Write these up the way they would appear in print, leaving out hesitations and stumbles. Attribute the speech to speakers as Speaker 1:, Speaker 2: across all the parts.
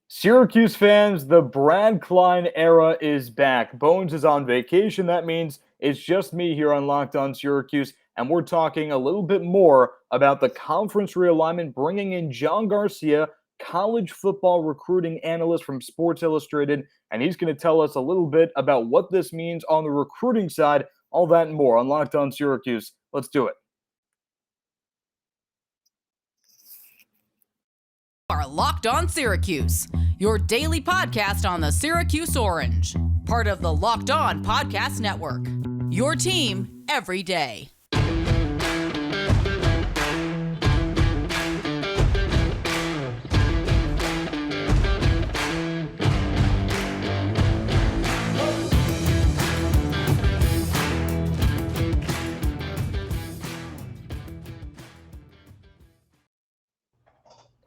Speaker 1: Syracuse fans, the Brad Klein era is back. Bones is on vacation. That means it's just me here on Locked On Syracuse, and we're talking a little bit more about the conference realignment, bringing in John Garcia, college football recruiting analyst from Sports Illustrated, and he's going to tell us a little bit about what this means on the recruiting side, all that and more on Locked On Syracuse. Let's do it.
Speaker 2: Are Locked On Syracuse, your daily podcast on the Syracuse Orange, part of the Locked On Podcast Network. Your team every day.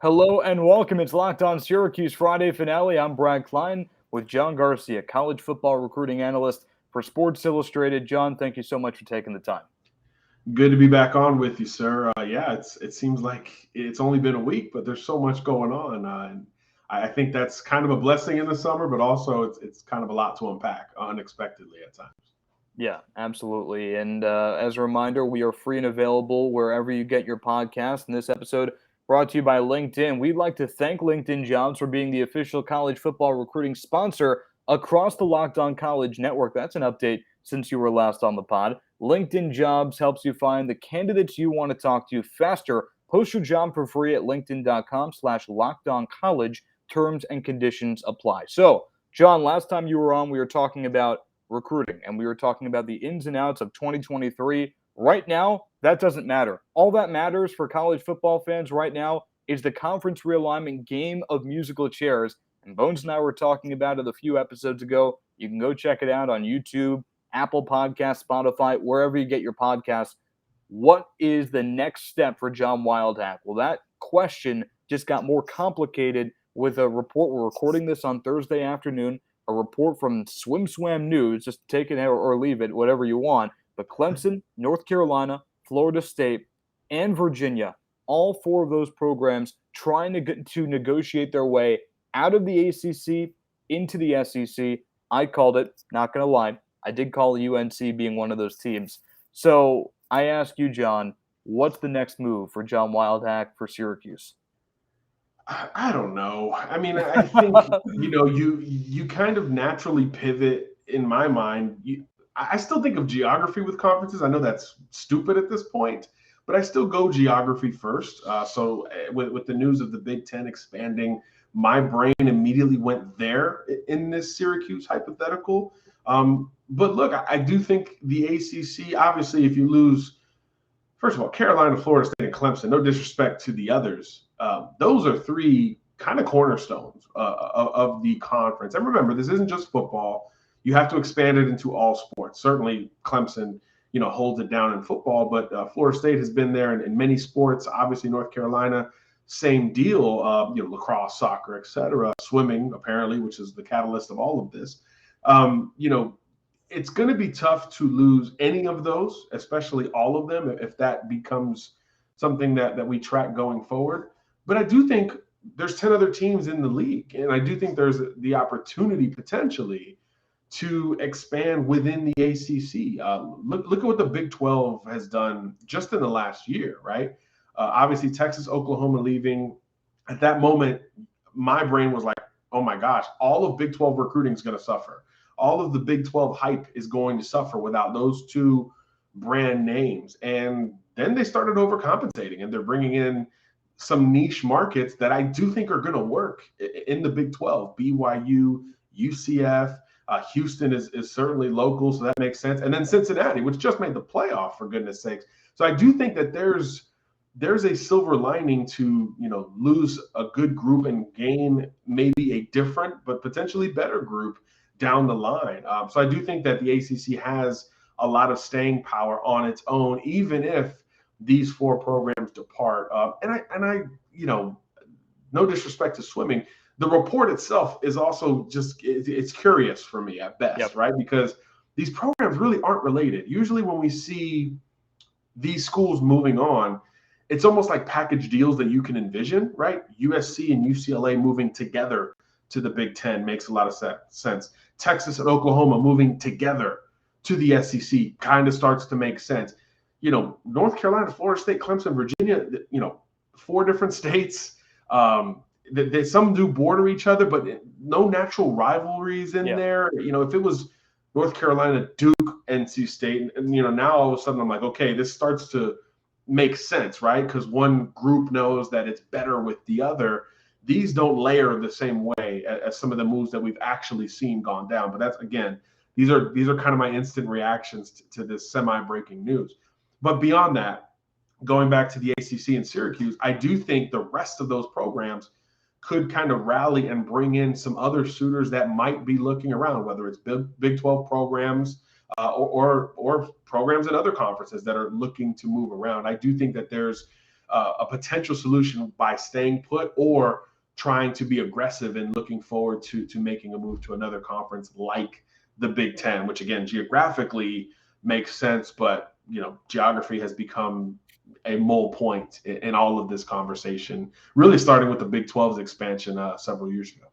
Speaker 1: Hello and welcome. It's Locked On Syracuse Friday finale. I'm Brad Klein with John Garcia, college football recruiting analyst for Sports Illustrated. John, thank you so much for taking the time.
Speaker 3: Good to be back on with you, sir. It seems like it's only been a week, but there's so much going on. And I think that's kind of a blessing in the summer, but also it's kind of a lot to unpack unexpectedly at times.
Speaker 1: Yeah, absolutely. And as a reminder, we are free and available wherever you get your podcast. And this episode brought to you by LinkedIn. We'd like to thank LinkedIn Jobs for being the official college football recruiting sponsor across the Locked On College Network. That's an update since you were last on the pod. LinkedIn Jobs helps you find the candidates you want to talk to faster. Post your job for free at linkedin.com/lockedoncollege. Terms and conditions apply. So, John, last time you were on, we were talking about recruiting, and we were talking about the ins and outs of 2023. Right now, that doesn't matter. All that matters for college football fans right now is the conference realignment game of musical chairs. And Bones and I were talking about it a few episodes ago. You can go check it out on YouTube, Apple Podcasts, Spotify, wherever you get your podcasts. What is the next step for John Wildhack? Well, that question just got more complicated with a report. We're recording this on Thursday afternoon. A report from Swim Swam News, just take it or leave it, whatever you want. But Clemson, North Carolina, Florida State, and Virginia, all four of those programs trying to negotiate their way out of the ACC into the SEC. I called it, not going to lie. I did call UNC being one of those teams. So I ask you, John, what's the next move for John Wildhack for Syracuse?
Speaker 3: I don't know. I mean, I think, you kind of naturally pivot in my mind. I still think of geography with conferences. I know that's stupid at this point, but I still go geography first. So with the news of the Big Ten expanding, my brain immediately went there in this Syracuse hypothetical. But look, I do think the ACC, obviously, if you lose, first of all, Carolina, Florida State, and Clemson, no disrespect to the others, those are three kind of cornerstones of the conference. And remember, this isn't just football. You have to expand it into all sports. Certainly, Clemson, holds it down in football, but Florida State has been there in many sports. Obviously, North Carolina, same deal. Lacrosse, soccer, etc. Swimming, apparently, which is the catalyst of all of this. It's going to be tough to lose any of those, especially all of them, if that becomes something that we track going forward. But I do think there's 10 other teams in the league, and I do think there's the opportunity potentially to expand within the ACC. Look at what the Big 12 has done just in the last year, right? Obviously, Texas, Oklahoma leaving. At that moment, my brain was like, oh my gosh, all of Big 12 recruiting is going to suffer. All of the Big 12 hype is going to suffer without those two brand names. And then they started overcompensating, and they're bringing in some niche markets that I do think are going to work in the Big 12. BYU, UCF, Houston is certainly local, so that makes sense. And then Cincinnati, which just made the playoff, for goodness sakes. So I do think that there's a silver lining to, lose a good group and gain maybe a different but potentially better group down the line. So I do think that the ACC has a lot of staying power on its own, even if these four programs depart. And I, no disrespect to swimming, the report itself is also just, it's curious for me at best,
Speaker 1: Yep.
Speaker 3: right? Because these programs really aren't related. Usually when we see these schools moving on, it's almost like package deals that you can envision, right? USC and UCLA moving together to the Big Ten makes a lot of sense. Texas and Oklahoma moving together to the SEC kind of starts to make sense. North Carolina, Florida State, Clemson, Virginia, 4 different states. Some do border each other, but no natural rivalries in there. If it was North Carolina, Duke, NC State, and now all of a sudden I'm like, okay, this starts to make sense, right? Because one group knows that it's better with the other. These don't layer the same way as some of the moves that we've actually seen gone down. But that's, again, these are kind of my instant reactions to this semi-breaking news. But beyond that, going back to the ACC and Syracuse, I do think the rest of those programs could kind of rally and bring in some other suitors that might be looking around, whether it's Big 12 programs or programs in other conferences that are looking to move around. I do think that there's a potential solution by staying put or trying to be aggressive and looking forward to making a move to another conference like the Big Ten, which again, geographically makes sense, but geography has become a mole point in all of this conversation, really starting with the Big 12's expansion several years ago.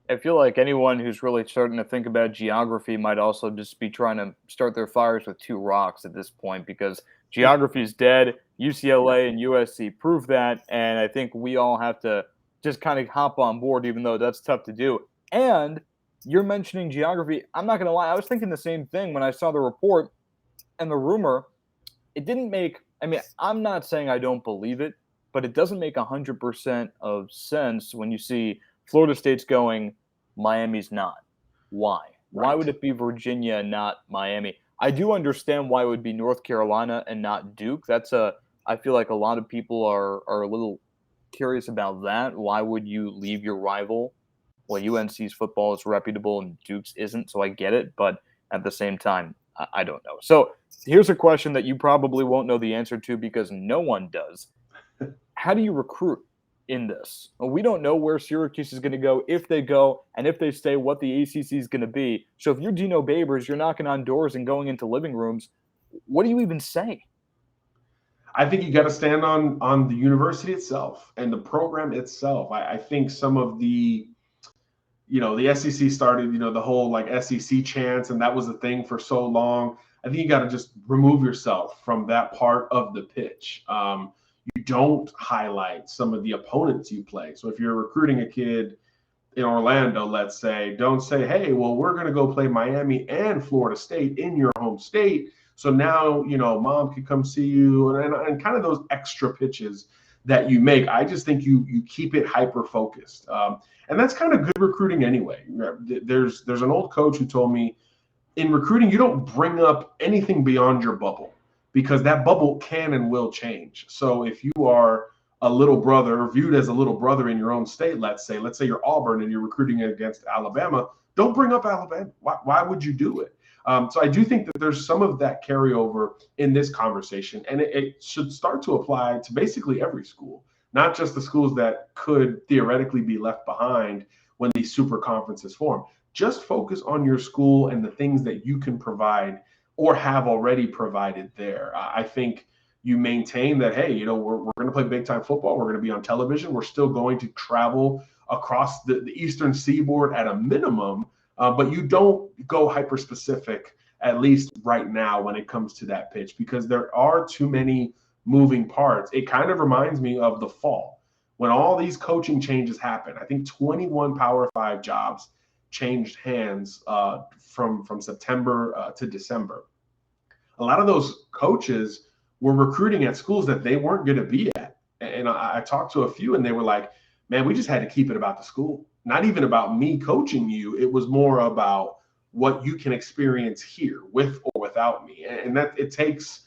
Speaker 1: I feel like anyone who's really starting to think about geography might also just be trying to start their fires with 2 rocks at this point, because geography is dead. UCLA and USC prove that, and I think we all have to just kind of hop on board, even though that's tough to do. And you're mentioning geography. I'm not going to lie. I was thinking the same thing when I saw the report and the rumor. It didn't make – I mean, I'm not saying I don't believe it, but it doesn't make 100% of sense when you see Florida State's going, Miami's not. Why? Right. Why would it be Virginia and not Miami? I do understand why it would be North Carolina and not Duke. I feel like a lot of people are a little curious about that. Why would you leave your rival? Well, UNC's football is reputable and Duke's isn't, so I get it. But at the same time, I don't know. So here's a question that you probably won't know the answer to because no one does. How do you recruit in this? Well, we don't know where Syracuse is going to go, if they go, and if they stay, what the ACC is going to be. So if you're Dino Babers, you're knocking on doors and going into living rooms. What do you even say?
Speaker 3: I think you got to stand on the university itself and the program itself. I think some of the SEC started, the whole like SEC chants, and that was a thing for so long. I think you got to just remove yourself from that part of the pitch. You don't highlight some of the opponents you play. So if you're recruiting a kid in Orlando, let's say, don't say, hey, well, we're going to go play Miami and Florida State in your home state. So now, mom can come see you and kind of those extra pitches that you make. I just think you keep it hyper-focused. And that's kind of good recruiting anyway. There's an old coach who told me in recruiting, you don't bring up anything beyond your bubble because that bubble can and will change. So if you are a little brother, viewed as a little brother in your own state, let's say you're Auburn and you're recruiting against Alabama, don't bring up Alabama. Why would you do it? So I do think that there's some of that carryover in this conversation, and it should start to apply to basically every school, not just the schools that could theoretically be left behind when these super conferences form. Just focus on your school and the things that you can provide or have already provided there. I think you maintain that, hey, we're going to play big time football. We're going to be on television. We're still going to travel across the Eastern Seaboard at a minimum. But you don't go hyper-specific, at least right now, when it comes to that pitch, because there are too many moving parts. It kind of reminds me of the fall when all these coaching changes happen. I think 21 Power 5 jobs changed hands from September to December. A lot of those coaches were recruiting at schools that they weren't going to be at. And I talked to a few, and they were like, man, we just had to keep it about the school. Not even about me coaching you. It was more about what you can experience here with or without me. And that it takes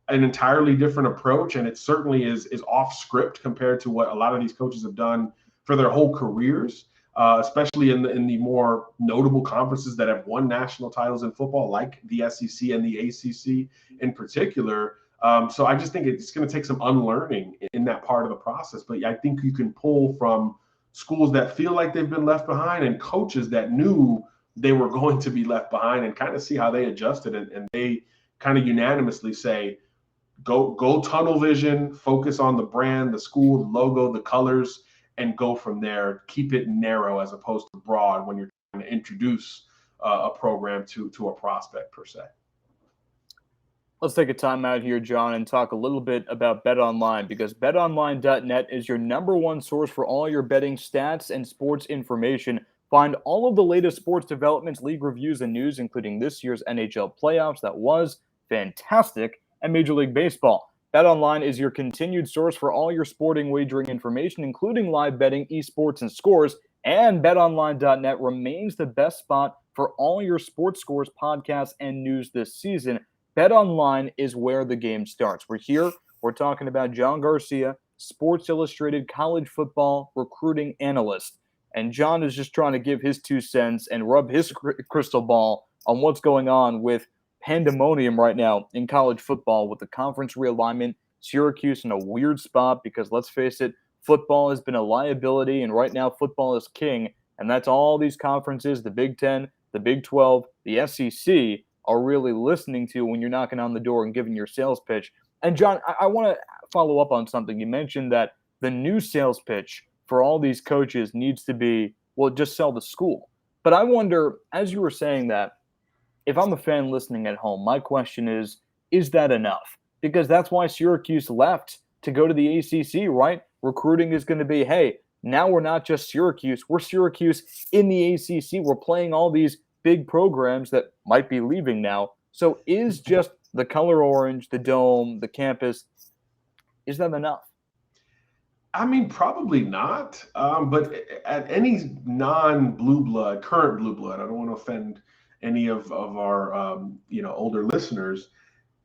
Speaker 3: an entirely different approach. And it certainly is off script compared to what a lot of these coaches have done for their whole careers, especially in the more notable conferences that have won national titles in football, like the SEC and the ACC in particular. So I just think it's going to take some unlearning in that part of the process. But I think you can pull from schools that feel like they've been left behind and coaches that knew they were going to be left behind and kind of see how they adjusted. And they kind of unanimously say, go tunnel vision, focus on the brand, the school, the logo, the colors, and go from there. Keep it narrow as opposed to broad when you're trying to introduce a program to a prospect per se.
Speaker 1: Let's take a time out here, John, and talk a little bit about BetOnline, because betonline.net is your number one source for all your betting stats and sports information. Find all of the latest sports developments, league reviews, and news, including this year's NHL playoffs that was fantastic, and Major League Baseball. BetOnline is your continued source for all your sporting wagering information, including live betting, esports, and scores. And betonline.net remains the best spot for all your sports scores, podcasts, and news this season. BetOnline is where the game starts. We're here. We're talking about John Garcia, Sports Illustrated college football recruiting analyst. And John is just trying to give his 2 cents and rub his crystal ball on what's going on with pandemonium right now in college football with the conference realignment. Syracuse in a weird spot because, let's face it, football has been a liability, and right now football is king. And that's all these conferences, the Big 10, the Big 12, the SEC, are really listening to when you're knocking on the door and giving your sales pitch. And John, I want to follow up on something. You mentioned that the new sales pitch for all these coaches needs to be, well, just sell the school. But I wonder, as you were saying that, if I'm a fan listening at home, my question is that enough? Because that's why Syracuse left to go to the ACC, right? Recruiting is going to be, hey, now we're not just Syracuse. We're Syracuse in the ACC. We're playing all these big programs that might be leaving now. So is just the color orange, the dome, the campus, is that enough?
Speaker 3: I mean, probably not. But at any non-blue blood, current blue blood, I don't want to offend any of our older listeners.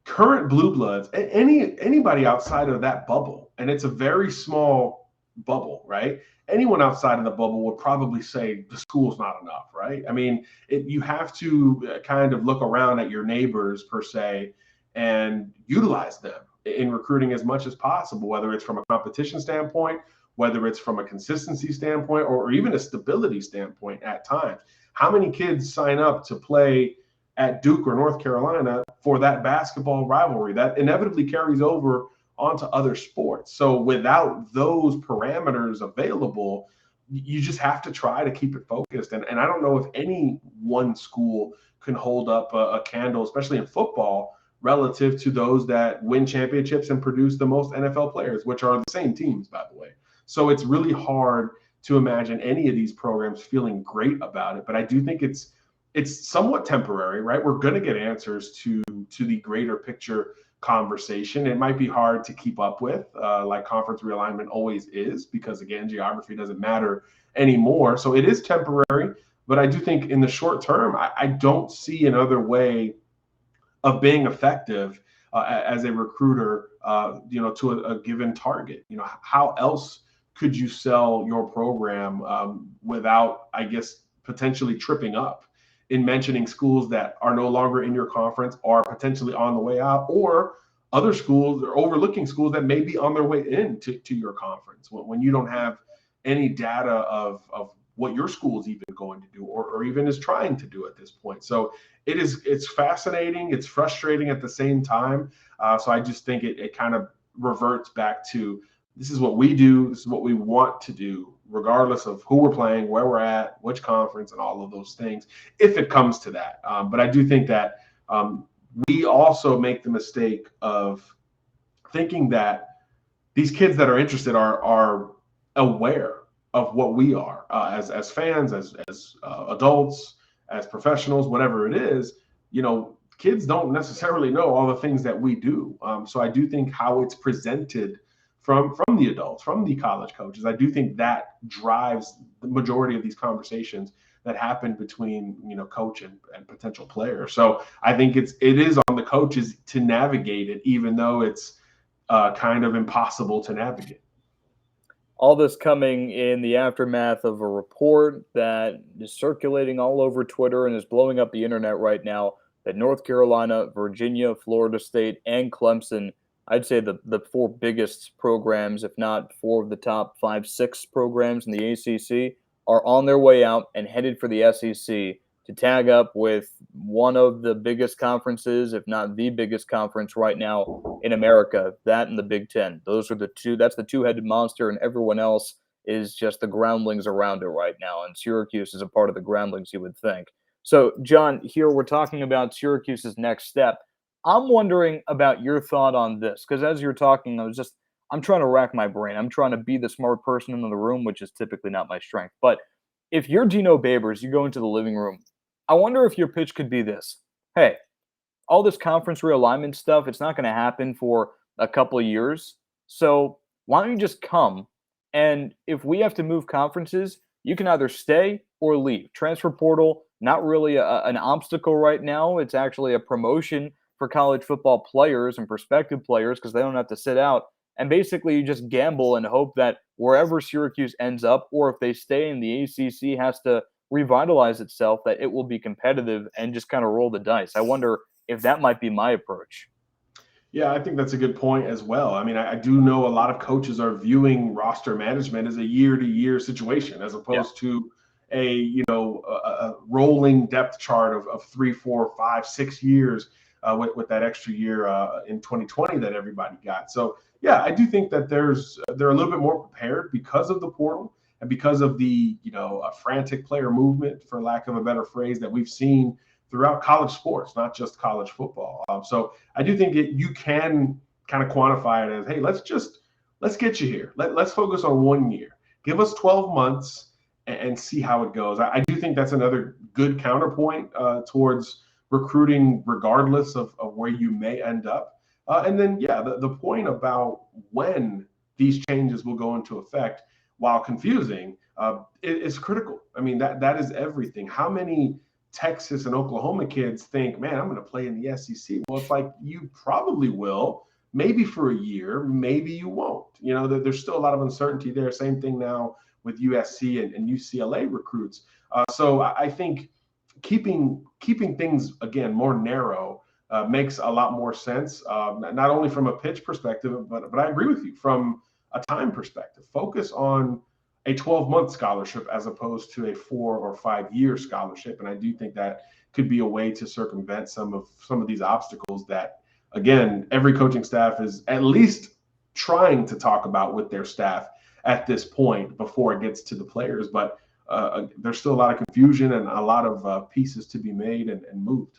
Speaker 3: Current blue bloods, anybody outside of that bubble, and it's a very small bubble, right? Anyone outside of the bubble would probably say the school's not enough, right? I mean, you have to kind of look around at your neighbors per se and utilize them in recruiting as much as possible, whether it's from a competition standpoint, whether it's from a consistency standpoint, or even a stability standpoint at times. How many kids sign up to play at Duke or North Carolina for that basketball rivalry that inevitably carries over onto other sports? So without those parameters available, you just have to try to keep it focused. And I don't know if any one school can hold up a candle, especially in football, relative to those that win championships and produce the most NFL players, which are the same teams, by the way. So it's really hard to imagine any of these programs feeling great about it. But I do think it's somewhat temporary, right? We're going to get answers to the greater picture conversation. It might be hard to keep up with, like conference realignment always is, because again, geography doesn't matter anymore. So it is temporary, but I do think in the short term, I don't see another way of being effective as a recruiter, to a given target. How else could you sell your program without, I guess, potentially tripping up in mentioning schools that are no longer in your conference, are potentially on the way out, or other schools or overlooking schools that may be on their way into your conference when you don't have any data of what your school is even going to do or even is trying to do at this point. So it's fascinating. It's frustrating at the same time. So I just think it kind of reverts back to, this is what we do. This is what we want to do, regardless of who we're playing, where we're at, which conference, and all of those things, if it comes to that. But I do think that we also make the mistake of thinking that these kids that are interested are aware of what we are as fans, as adults, as professionals, whatever it is. Kids don't necessarily know all the things that we do. So I do think how it's presented from the adults, from the college coaches, I do think that drives the majority of these conversations that happen between coach and potential player. So I think it is on the coaches to navigate it, even though it's kind of impossible to navigate.
Speaker 1: All this coming in the aftermath of a report that is circulating all over Twitter and is blowing up the internet right now, that North Carolina, Virginia, Florida State, and Clemson, I'd say the 4 biggest programs, if not 4 of the top 5, 6 programs in the ACC, are on their way out and headed for the SEC to tag up with one of the biggest conferences, if not the biggest conference right now in America, that and the Big Ten. Those are the two. That's the two-headed monster, and everyone else is just the groundlings around it right now, and Syracuse is a part of the groundlings, you would think. So, John, here we're talking about Syracuse's next step. I'm wondering about your thought on this, because as you're talking, I'm trying to rack my brain. I'm trying to be the smart person in the room, which is typically not my strength. But if you're Dino Babers, you go into the living room, I wonder if your pitch could be this. Hey, all this conference realignment stuff, it's not going to happen for a couple of years. So why don't you just come? And if we have to move conferences, you can either stay or leave. Transfer portal, not really an obstacle right now. It's actually a promotion for college football players and prospective players because they don't have to sit out. And basically, you just gamble and hope that wherever Syracuse ends up, or if they stay in the ACC has to revitalize itself, that it will be competitive and just kind of roll the dice. I wonder if that might be my approach.
Speaker 3: Yeah, I think that's a good point as well. I mean, I do know a lot of coaches are viewing roster management as a year-to-year situation as opposed to a rolling depth chart of 3, 4, 5, 6 years with that extra year in 2020 that everybody got. So, yeah, I do think that they're a little bit more prepared because of the portal and because of the frantic player movement, for lack of a better phrase, that we've seen throughout college sports, not just college football. So I do think you can kind of quantify it as, hey, let's get you here. Let's focus on 1 year. Give us 12 months and see how it goes. I do think that's another good counterpoint towards recruiting, regardless of where you may end up. And then, the point about when these changes will go into effect, while confusing, is critical. I mean, that is everything. How many Texas and Oklahoma kids think, man, I'm going to play in the SEC? Well, it's like, you probably will, maybe for a year, maybe you won't. There's still a lot of uncertainty there. Same thing now with USC and UCLA recruits. So I think keeping things, again, more narrow makes a lot more sense, not only from a pitch perspective, but I agree with you from a time perspective. Focus on a 12-month scholarship as opposed to a 4 or 5 year scholarship. And I do think that could be a way to circumvent some of these obstacles that, again, every coaching staff is at least trying to talk about with their staff at this point before it gets to the players. But there's still a lot of confusion and a lot of pieces to be made and moved.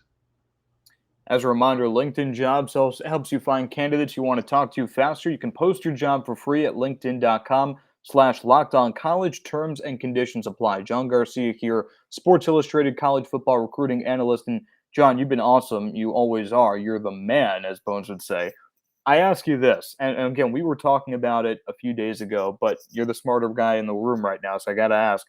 Speaker 1: As a reminder, LinkedIn Jobs helps you find candidates you want to talk to faster. You can post your job for free at linkedin.com/lockedoncollege. Terms and conditions apply. John Garcia here, Sports Illustrated college football recruiting analyst. And John, you've been awesome. You always are. You're the man, as Bones would say. I ask you this, and again, we were talking about it a few days ago, but you're the smarter guy in the room right now, so I got to ask.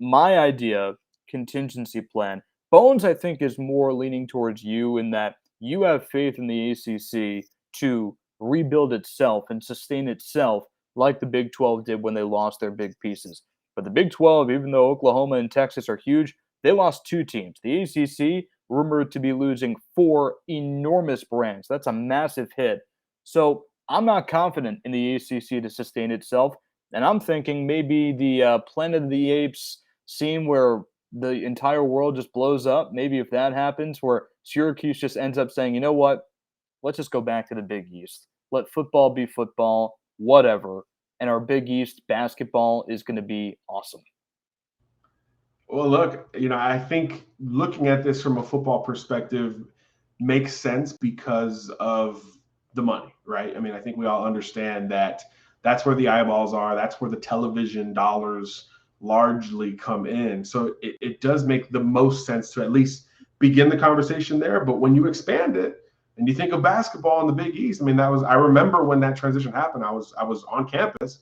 Speaker 1: My idea, contingency plan, Bones, I think, is more leaning towards you in that you have faith in the ACC to rebuild itself and sustain itself like the Big 12 did when they lost their big pieces. But the Big 12, even though Oklahoma and Texas are huge, they lost 2 teams. The ACC rumored to be losing 4 enormous brands. That's a massive hit. So I'm not confident in the ACC to sustain itself. And I'm thinking maybe the Planet of the Apes scene where the entire world just blows up. Maybe if that happens, where Syracuse just ends up saying, you know what, let's just go back to the Big East. Let football be football, whatever. And our Big East basketball is going to be awesome.
Speaker 3: Well, look, I think looking at this from a football perspective makes sense because of the money, right? I mean, I think we all understand that that's where the eyeballs are. That's where the television dollars largely come in. So it does make the most sense to at least begin the conversation there. But when you expand it and you think of basketball in the Big East, I mean, I remember when that transition happened, I was on campus.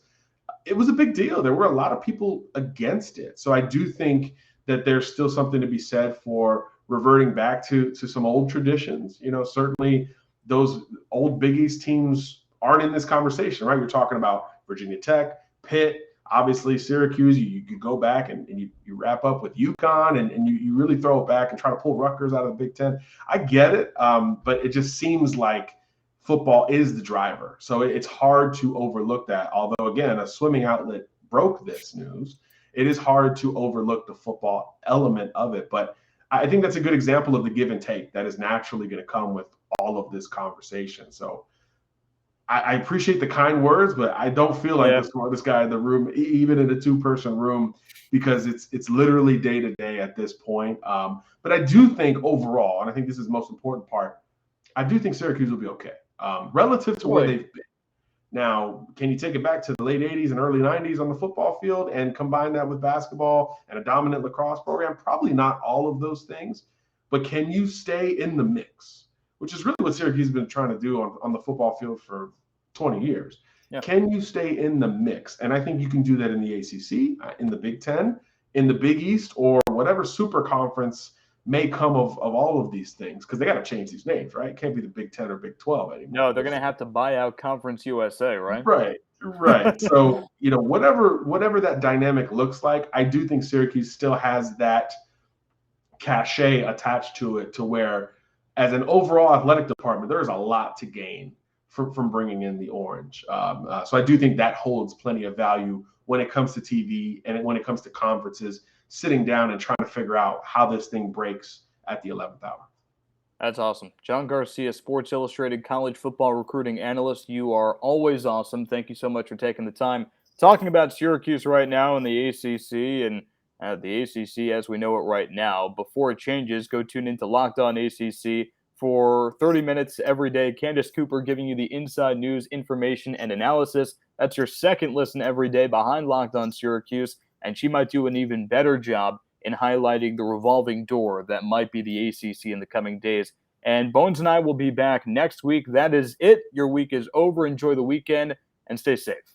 Speaker 3: It was a big deal. There were a lot of people against it. So I do think that there's still something to be said for reverting back to some old traditions. Certainly those old Big East teams aren't in this conversation, right? You're talking about Virginia Tech, Pitt, obviously Syracuse. You go back and you wrap up with UConn and you really throw it back and try to pull Rutgers out of the Big Ten. I get it, but it just seems like football is the driver. So it's hard to overlook that. Although, again, a swimming outlet broke this news, it is hard to overlook the football element of it. But I think that's a good example of the give and take that is naturally going to come with all of this conversation. So I appreciate the kind words, but I don't feel like the smartest guy in the room, even in a 2-person room, because it's literally day to day at this point. But I do think overall, and I think this is the most important part, I do think Syracuse will be okay relative to where they've been. Now, can you take it back to the late 80s and early 90s on the football field and combine that with basketball and a dominant lacrosse program? Probably not all of those things, but can you stay in the mix, which is really what Syracuse has been trying to do on the football field for 20 years. Yeah. Can you stay in the mix? And I think you can do that in the ACC, in the Big Ten, in the Big East, or whatever super conference may come of all of these things, because they got to change these names, right? It can't be the Big 10 or Big 12 anymore.
Speaker 1: No, they're going to have to buy out Conference USA, right?
Speaker 3: Right. So, whatever that dynamic looks like, I do think Syracuse still has that cachet attached to it, to where as an overall athletic department, there is a lot to gain from bringing in the orange. So I do think that holds plenty of value when it comes to TV and when it comes to conferences, sitting down and trying to figure out how this thing breaks at the 11th hour.
Speaker 1: That's awesome. John Garcia, Sports Illustrated college football recruiting analyst. You are always awesome. Thank you so much for taking the time talking about Syracuse right now in the ACC and the ACC as we know it right now. Before it changes, go tune into Locked On ACC for 30 minutes every day. Candace Cooper giving you the inside news, information, and analysis. That's your second listen every day behind Locked On Syracuse, and she might do an even better job in highlighting the revolving door that might be the ACC in the coming days. And Bones and I will be back next week. That is it. Your week is over. Enjoy the weekend and stay safe.